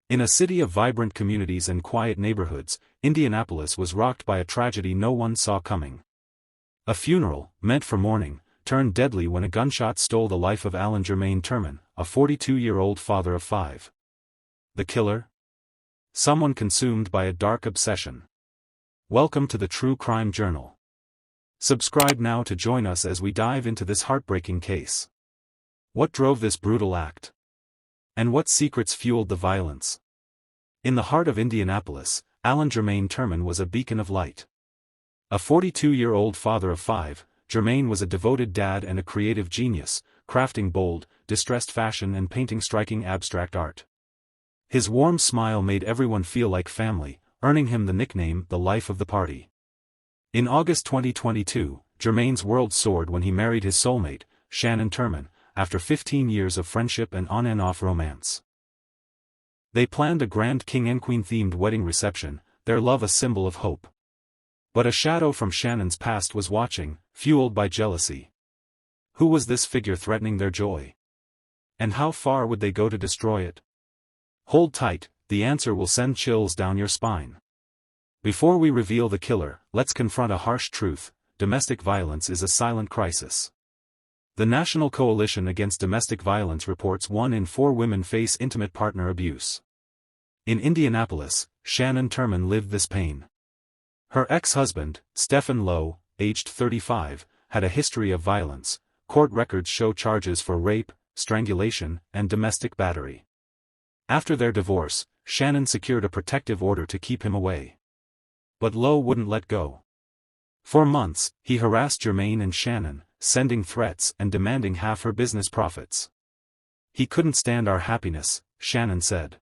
In a city of vibrant communities and quiet neighborhoods, Indianapolis was rocked by a tragedy no one saw coming. A funeral, meant for mourning, turned deadly when a gunshot stole the life of Allan Jermaine Turman, a 42-year-old father of 5. The killer? Someone consumed by a dark obsession. Welcome to the True Crime Journal. Subscribe now to join us as we dive into this heartbreaking case. What drove this brutal act? And what secrets fueled the violence? In the heart of Indianapolis, Allan Jermaine Turman was a beacon of light. A 42-year-old father of 5, Jermaine was a devoted dad and a creative genius, crafting bold, distressed fashion and painting striking abstract art. His warm smile made everyone feel like family, earning him the nickname "the life of the party." In August 2022, Jermaine's world soared when he married his soulmate, Shannon Turman, after 15 years of friendship and on-and-off romance. They planned a grand king and queen-themed wedding reception, their love a symbol of hope. But a shadow from Shannon's past was watching, fueled by jealousy. Who was this figure threatening their joy? And how far would they go to destroy it? Hold tight, the answer will send chills down your spine. Before we reveal the killer, let's confront a harsh truth: domestic violence is a silent crisis. The National Coalition Against Domestic Violence reports 1 in 4 women face intimate partner abuse. In Indianapolis, Shannon Turman lived this pain. Her ex-husband, Stephen Lowe, aged 35, had a history of violence. Court records show charges for rape, strangulation, and domestic battery. After their divorce, Shannon secured a protective order to keep him away. But Lowe wouldn't let go. For months, he harassed Jermaine and Shannon, sending threats and demanding half her business profits. "He couldn't stand our happiness," Shannon said.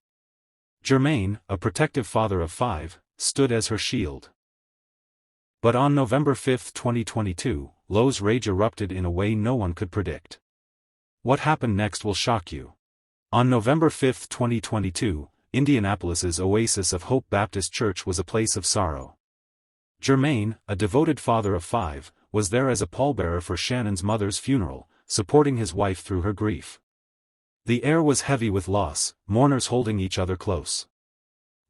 Jermaine, a protective father of 5, stood as her shield. But on November 5, 2022, Lowe's rage erupted in a way no one could predict. What happened next will shock you. On November 5, 2022, Indianapolis's Oasis of Hope Baptist Church was a place of sorrow. Jermaine, a devoted father of 5, was there as a pallbearer for Shannon's mother's funeral, supporting his wife through her grief. The air was heavy with loss, mourners holding each other close.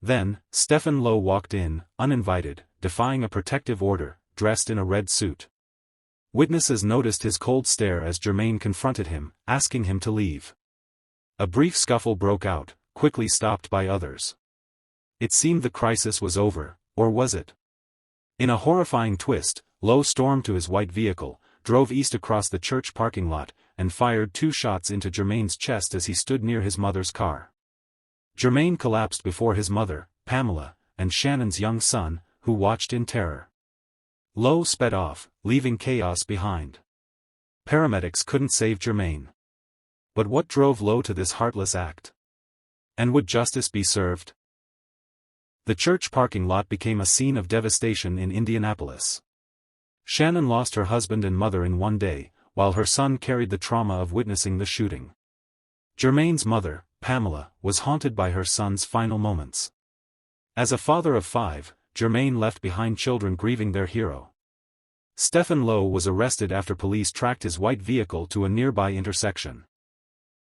Then, Stephen Lowe walked in, uninvited, defying a protective order, dressed in a red suit. Witnesses noticed his cold stare as Jermaine confronted him, asking him to leave. A brief scuffle broke out, quickly stopped by others. It seemed the crisis was over, or was it? In a horrifying twist, Lowe stormed to his white vehicle, drove east across the church parking lot, and fired 2 shots into Jermaine's chest as he stood near his mother's car. Jermaine collapsed before his mother, Pamela, and Shannon's young son, who watched in terror. Lowe sped off, leaving chaos behind. Paramedics couldn't save Jermaine. But what drove Lowe to this heartless act? And would justice be served? The church parking lot became a scene of devastation in Indianapolis. Shannon lost her husband and mother in one day, while her son carried the trauma of witnessing the shooting. Jermaine's mother, Pamela, was haunted by her son's final moments. As a father of 5, Jermaine left behind children grieving their hero. Stephen Lowe was arrested after police tracked his white vehicle to a nearby intersection.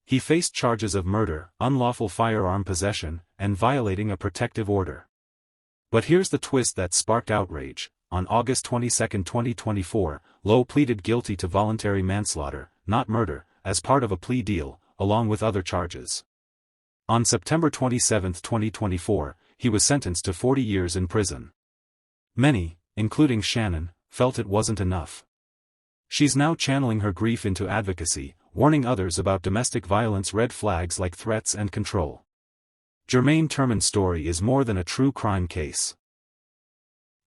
He faced charges of murder, unlawful firearm possession, and violating a protective order. But here's the twist that sparked outrage. On August 22, 2024, Lowe pleaded guilty to voluntary manslaughter, not murder, as part of a plea deal, along with other charges. On September 27, 2024, he was sentenced to 40 years in prison. Many, including Shannon, felt it wasn't enough. She's now channeling her grief into advocacy, warning others about domestic violence red flags like threats and control. Jermaine Turman's story is more than a true crime case.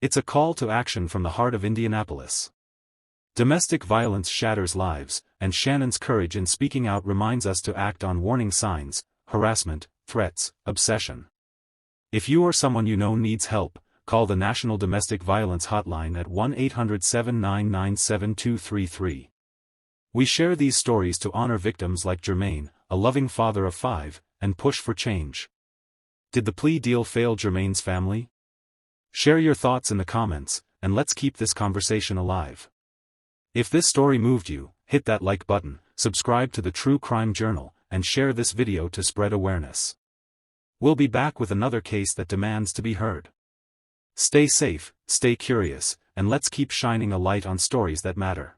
It's a call to action from the heart of Indianapolis. Domestic violence shatters lives, and Shannon's courage in speaking out reminds us to act on warning signs: harassment, threats, obsession. If you or someone you know needs help, call the National Domestic Violence Hotline at 1-800-799-7233. We share these stories to honor victims like Jermaine, a loving father of 5, and push for change. Did the plea deal fail Jermaine's family? Share your thoughts in the comments, and let's keep this conversation alive. If this story moved you, hit that like button, subscribe to the True Crime Journal, and share this video to spread awareness. We'll be back with another case that demands to be heard. Stay safe, stay curious, and let's keep shining a light on stories that matter.